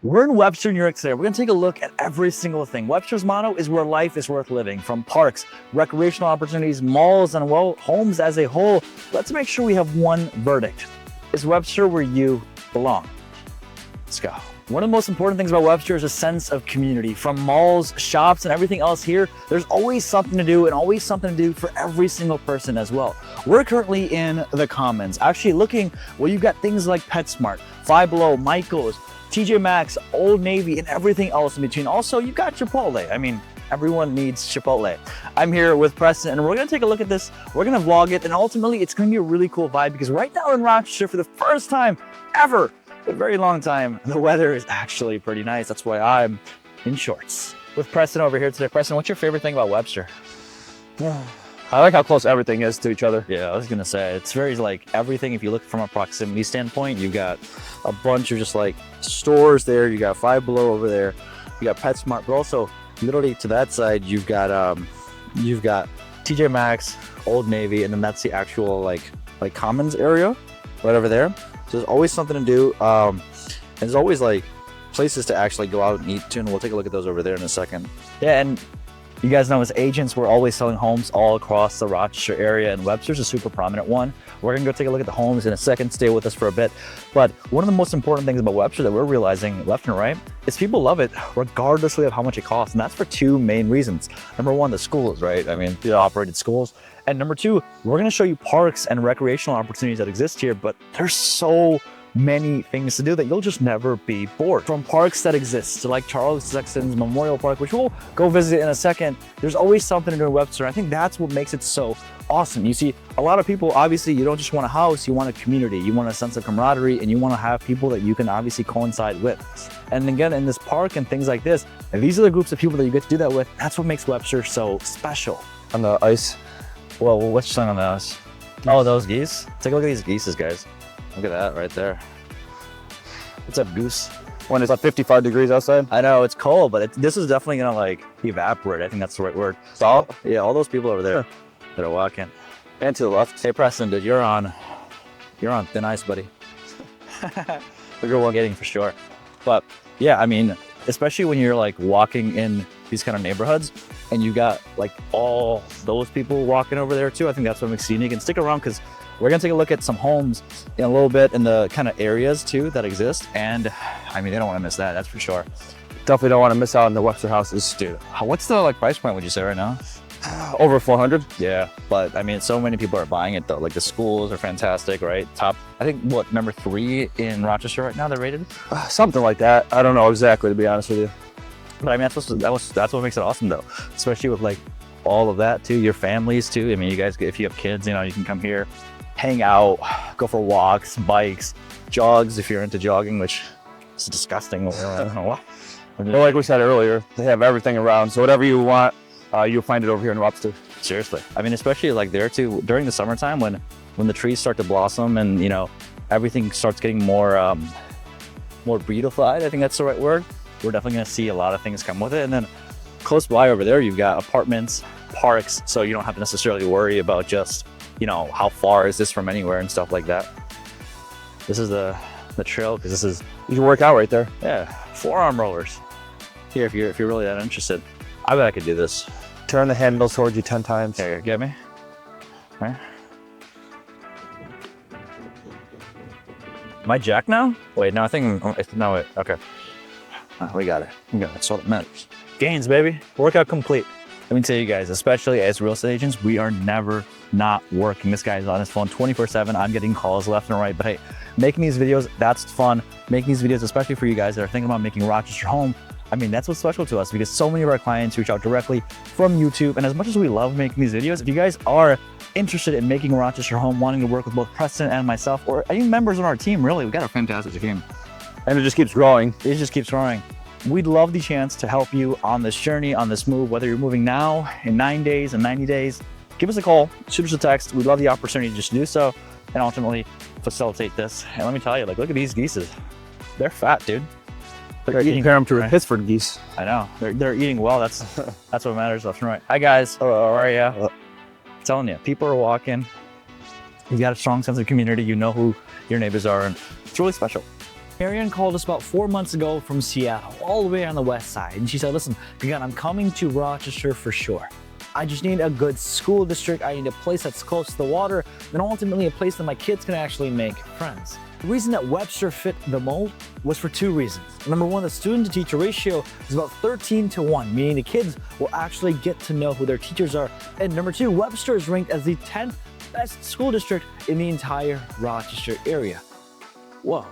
We're in Webster, New York today. We're gonna take a look at every single thing. Webster's motto is where life is worth living, from parks, recreational opportunities, malls, and well, homes as a whole. Let's make sure we have one verdict. Is Webster where you belong? Let's go. One of the most important things about Webster is a sense of community. From malls, shops, and everything else here, there's always something to do and always something to do for every single person as well. We're currently in the Commons, actually looking, well, you've got things like PetSmart, Five Below, Michael's, TJ Maxx, Old Navy, and everything else in between. Also, you've got Chipotle. I mean, everyone needs Chipotle. I'm here with Preston, and we're gonna take a look at this. We're gonna vlog it, and ultimately, it's gonna be a really cool vibe because right now in Rochester, for the first time ever, a very long time, the weather is actually pretty nice. That's why I'm in shorts. With Preston over here today. Preston, what's your favorite thing about Webster? I like how close everything is to each other. Yeah, I was gonna say, it's very like everything. If you look from a proximity standpoint, you've got a bunch of just like stores there. You got Five Below over there. You got PetSmart, but also literally to that side, you've got TJ Maxx, Old Navy, and then that's the actual like Commons area right over there. So there's always something to do. And there's always like places to actually go out and eat too, and we'll take a look at those over there in a second. Yeah, and you guys know as agents, we're always selling homes all across the Rochester area, and Webster's a super prominent one. We're gonna go take a look at the homes in a second, stay with us for a bit. But one of the most important things about Webster that we're realizing left and right is people love it regardless of how much it costs. And that's for two main reasons. Number one, the schools, right? I mean, the operated schools. And number two, we're gonna show you parks and recreational opportunities that exist here, but there's so many things to do that you'll just never be bored. From parks that exist, like Charles Sexton's Memorial Park, which we'll go visit in a second, there's always something to do in Webster. I think that's what makes it so awesome. You see, a lot of people, obviously, you don't just want a house, you want a community, you want a sense of camaraderie, and you want to have people that you can obviously coincide with. And again, in this park and things like this, and these are the groups of people that you get to do that with. That's what makes Webster so special. On the ice. Well, which song on the ice? Oh, those geese? Take a look at these geese, guys. Look at that right there. What's up, goose? When it's like 55 degrees outside. I know it's cold, but this is definitely gonna like evaporate. I think that's the right word. Salt? Yeah, all those people over there that are walking. And to the left. Hey, Preston, dude, you're on thin ice, buddy. You're one getting for sure. But yeah, I mean, especially when you're like walking in these kind of neighborhoods and you got like all those people walking over there too. I think that's what makes it unique. And stick around because we're gonna take a look at some homes in a little bit in the kind of areas too that exist. And I mean, they don't want to miss that, that's for sure. Definitely don't want to miss out on the Webster houses. Dude, what's the like price point would you say right now? Over 400. Yeah, but I mean, so many people are buying it though. Like the schools are fantastic, right? Top, I think what, number 3 in Rochester right now they're rated? Something like that. I don't know exactly, to be honest with you. But I mean, that's what makes it awesome though. Especially with like all of that too, your families too. I mean, you guys, if you have kids, you know, you can come here, hang out, go for walks, bikes, jogs if you're into jogging, which is disgusting. I don't know what. Well, like we said earlier, they have everything around. So whatever you want, you'll find it over here in Webster. Seriously. I mean, especially like there too, during the summertime when the trees start to blossom and, you know, everything starts getting more beautified. I think that's the right word. We're definitely going to see a lot of things come with it. And then close by over there, you've got apartments, parks, so you don't have to necessarily worry about just, you know, how far is this from anywhere and stuff like that. This is the trail because this is, you can work out right there. Yeah, forearm rollers. Here, if you're really that interested, I bet I could do this. Turn the handles towards you 10 times. Here, get me. Right. Am I jacked now? Wait, no, I think, no, wait, okay. We got it. That's all that matters. Gains, baby. Workout complete. Let me tell you guys, especially as real estate agents, we are never not working. This guy's on his phone 24/7. I'm getting calls left and right. But hey, making these videos, that's fun. Making these videos, especially for you guys that are thinking about making Rochester home, I mean, that's what's special to us because so many of our clients reach out directly from YouTube. And as much as we love making these videos, if you guys are interested in making Rochester home, wanting to work with both Preston and myself, or any members on our team, really, we've got a fantastic team. And it just keeps growing. It just keeps growing. We'd love the chance to help you on this journey, on this move, whether you're moving now, in 9 days, in 90 days. Give us a call, shoot us a text. We'd love the opportunity just to do so and ultimately facilitate this. And let me tell you, like, look at these geese. They're fat, dude. They're eating. Compare them to Pittsburgh geese. I know. They're eating well. That's what matters left and right. Hi, guys. How are you? I'm telling you, people are walking. You got a strong sense of community. You know who your neighbors are, and it's really special. Marianne called us about 4 months ago from Seattle, all the way on the west side, and she said, listen, again, I'm coming to Rochester for sure. I just need a good school district, I need a place that's close to the water, and ultimately a place that my kids can actually make friends. The reason that Webster fit the mold was for 2 reasons. Number 1, the student to teacher ratio is about 13:1, meaning the kids will actually get to know who their teachers are. And number 2, Webster is ranked as the 10th best school district in the entire Rochester area. Whoa.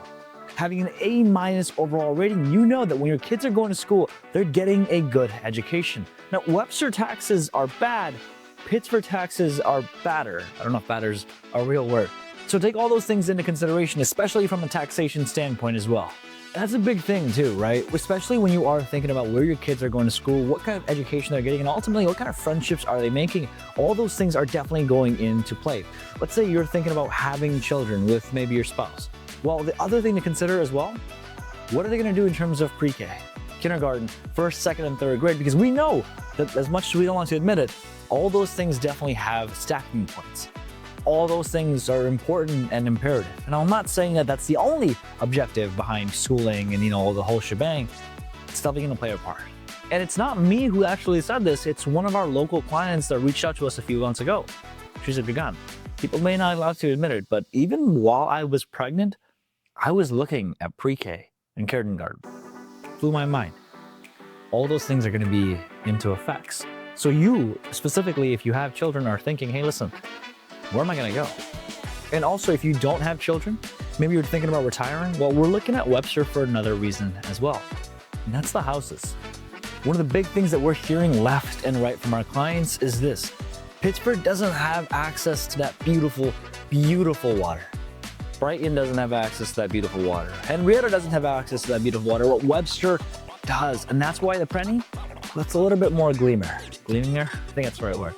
Having an A- overall rating, you know that when your kids are going to school, they're getting a good education. Now, Webster taxes are bad, Pittsburgh taxes are badder. I don't know if badder is a real word. So take all those things into consideration, especially from a taxation standpoint as well. That's a big thing too, right? Especially when you are thinking about where your kids are going to school, what kind of education they're getting, and ultimately what kind of friendships are they making. All those things are definitely going into play. Let's say you're thinking about having children with maybe your spouse. Well, the other thing to consider as well, what are they going to do in terms of pre-K, kindergarten, first, second, and third grade? Because we know that as much as we don't want to admit it, all those things definitely have stacking points. All those things are important and imperative. And I'm not saying that that's the only objective behind schooling and, the whole shebang. It's definitely going to play a part. And it's not me who actually said this. It's one of our local clients that reached out to us a few months ago. She said, Gagan, people may not allow to admit it, but even while I was pregnant, I was looking at pre-K and kindergarten. Blew my mind. All those things are going to be into effects. So you, specifically, if you have children, are thinking, hey, listen, where am I going to go? And also, if you don't have children, maybe you're thinking about retiring. Well, we're looking at Webster for another reason as well. And that's the houses. One of the big things that we're hearing left and right from our clients is this. Pittsburgh doesn't have access to that beautiful, beautiful water. Brighton doesn't have access to that beautiful water. Henrietta doesn't have access to that beautiful water. What Webster does. And that's why the penny, that's a little bit more gleamer. Gleaming there? I think that's the right word.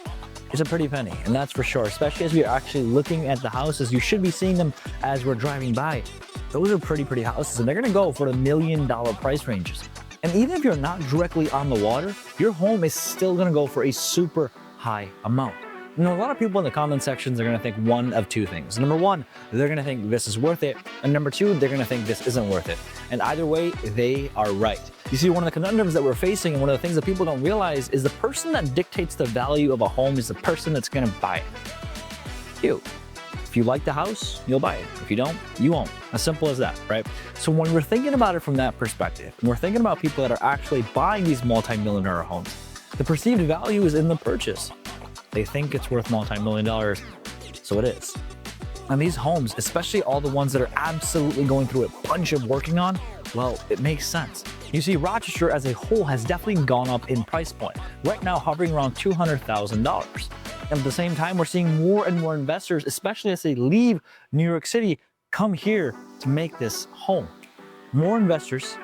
It's a pretty penny, and that's for sure. Especially as we're actually looking at the houses, you should be seeing them as we're driving by. Those are pretty houses, and they're gonna go for the $1 million price ranges. And even if you're not directly on the water, your home is still gonna go for a super high amount. A lot of people in the comment sections are gonna think one of 2 things. Number 1, they're gonna think this is worth it, and number 2, they're gonna think this isn't worth it. And either way, they are right. You see, one of the conundrums that we're facing and one of the things that people don't realize is the person that dictates the value of a home is the person that's gonna buy it. You. If you like the house, you'll buy it. If you don't, you won't. As simple as that, right? So when we're thinking about it from that perspective, and we're thinking about people that are actually buying these multi-million-dollar homes, the perceived value is in the purchase. They think it's worth multi-million dollars, so it is. And these homes, especially all the ones that are absolutely going through a bunch of working on, well, it makes sense. You see, Rochester as a whole has definitely gone up in price point, right now hovering around $200,000. And at the same time, we're seeing more and more investors, especially as they leave New York City, come here to make this home. More investors,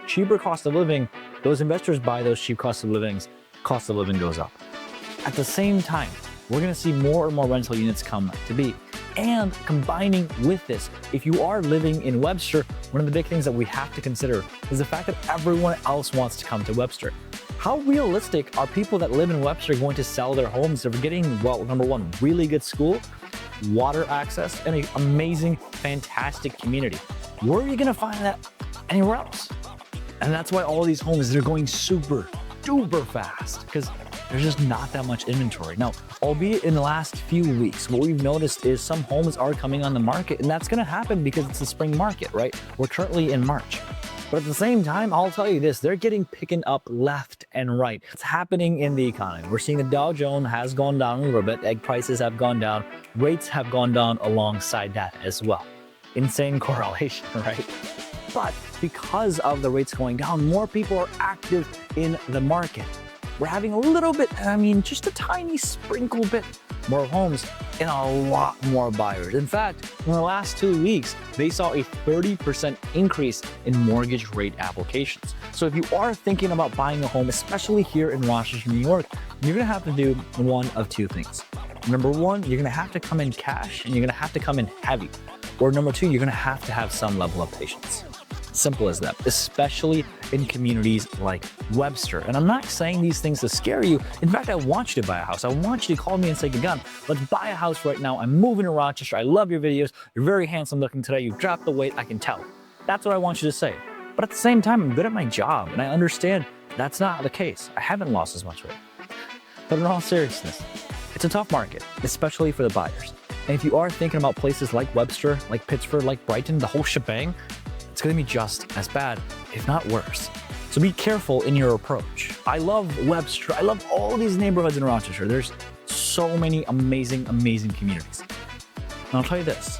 cheaper cost of living, those investors buy those cheap cost of living goes up. At the same time, we're gonna see more and more rental units come to be. And combining with this, if you are living in Webster, one of the big things that we have to consider is the fact that everyone else wants to come to Webster. How realistic are people that live in Webster going to sell their homes if we're getting, well, number 1, really good school, water access, and an amazing, fantastic community? Where are you gonna find that anywhere else? And that's why all these homes, they're going super duper fast, because there's just not that much inventory. Now, albeit in the last few weeks, what we've noticed is some homes are coming on the market, and that's gonna happen because it's the spring market, right? We're currently in March. But at the same time, I'll tell you this, they're getting picking up left and right. It's happening in the economy. We're seeing the Dow Jones has gone down a little bit, egg prices have gone down, rates have gone down alongside that as well. Insane correlation, right? But because of the rates going down, more people are active in the market. We're having a little bit, just a tiny sprinkle bit more homes and a lot more buyers. In fact, in the last 2 weeks, they saw a 30% increase in mortgage rate applications. So if you are thinking about buying a home, especially here in Rochester, New York, you're gonna have to do one of 2 things. Number 1, you're gonna have to come in cash and you're gonna have to come in heavy. Or number 2, you're gonna have to have some level of patience. Simple as that, especially in communities like Webster. And I'm not saying these things to scare you. In fact, I want you to buy a house. I want you to call me and say, Gagan, let's buy a house right now. I'm moving to Rochester. I love your videos. You're very handsome looking today. You've dropped the weight, I can tell. That's what I want you to say. But at the same time, I'm good at my job, and I understand that's not the case. I haven't lost as much weight. But in all seriousness, it's a tough market, especially for the buyers. And if you are thinking about places like Webster, like Pittsford, like Brighton, the whole shebang, it's gonna be just as bad, if not worse. So be careful in your approach. I love Webster. I love all these neighborhoods in Rochester. There's so many amazing, amazing communities. And I'll tell you this,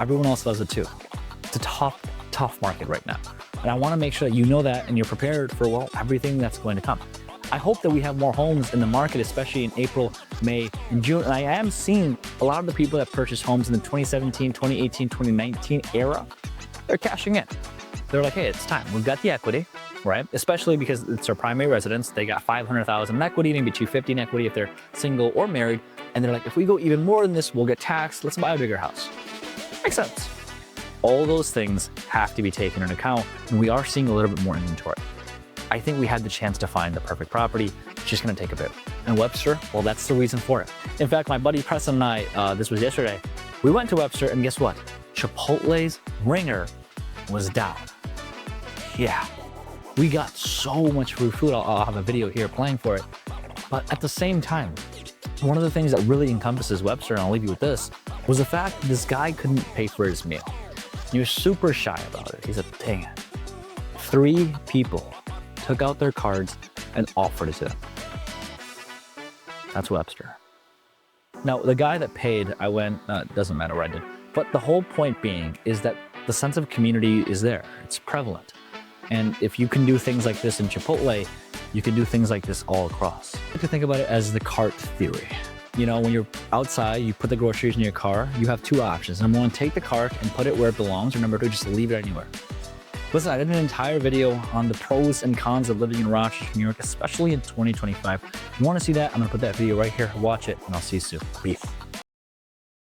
everyone else does it too. It's a tough market right now. And I wanna make sure that you know that and you're prepared for, well, everything that's going to come. I hope that we have more homes in the market, especially in April, May, and June. And I am seeing a lot of the people that purchased homes in the 2017, 2018, 2019 era, they're cashing in. They're like, hey, it's time. We've got the equity, right? Especially because it's their primary residence. They got $500,000 in equity, maybe $250,000 in equity if they're single or married. And they're like, if we go even more than this, we'll get taxed. Let's buy a bigger house. Makes sense. All those things have to be taken into account, and we are seeing a little bit more inventory. I think we had the chance to find the perfect property. It's just gonna take a bit. And Webster, well, that's the reason for it. In fact, my buddy Preston and I, this was yesterday, we went to Webster, and guess what? Chipotle's ringer was down. Yeah, we got so much free food. I'll have a video here playing for it. But at the same time, one of the things that really encompasses Webster, and I'll leave you with this, was the fact that this guy couldn't pay for his meal. He was super shy about it. He said, dang it. 3 people took out their cards and offered it to him. That's Webster. Now, the guy that paid, I went, doesn't matter what I did. But the whole point being is that the sense of community is there. It's prevalent. And if you can do things like this in Chipotle, you can do things like this all across. You can think about it as the cart theory. You know, when you're outside, you put the groceries in your car, you have 2 options. Number 1, take the cart and put it where it belongs, or number 2, just leave it anywhere. Listen, I did an entire video on the pros and cons of living in Rochester, New York, especially in 2025. If you want to see that, I'm going to put that video right here. Watch it, and I'll see you soon. Peace.